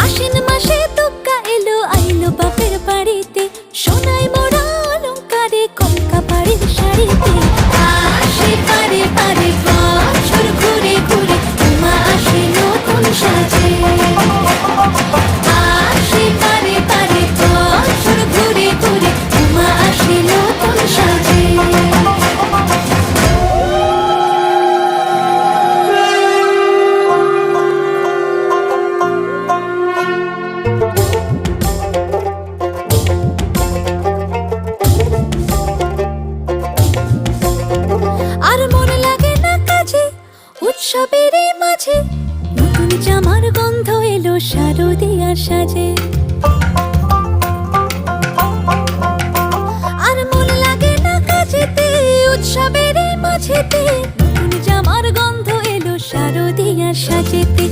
আশ্বিন মাসে তুক্কা এলো আইলো বাপের বাড়িতে, সোনাই মোড়া অলংকারে কলকা বাড়ির শাড়িতে। আসে পারে পারে বছর ঘুরে ঘুরে, উমা আসে নতুন সাজে। আসে পারে পারে বছর ঘুরে ঘুরে, উমা আসে নতুন সাজে। আর মন লাগে না কাজে উৎসবের মাঝে, নতুন জামার গন্ধ এলো শারদিয়ার সাজে। আর মন লাগে না কাজেতে উৎসবের মাঝেতে, নতুন জামার গন্ধ এলো শারদিয়ার সাজেতে।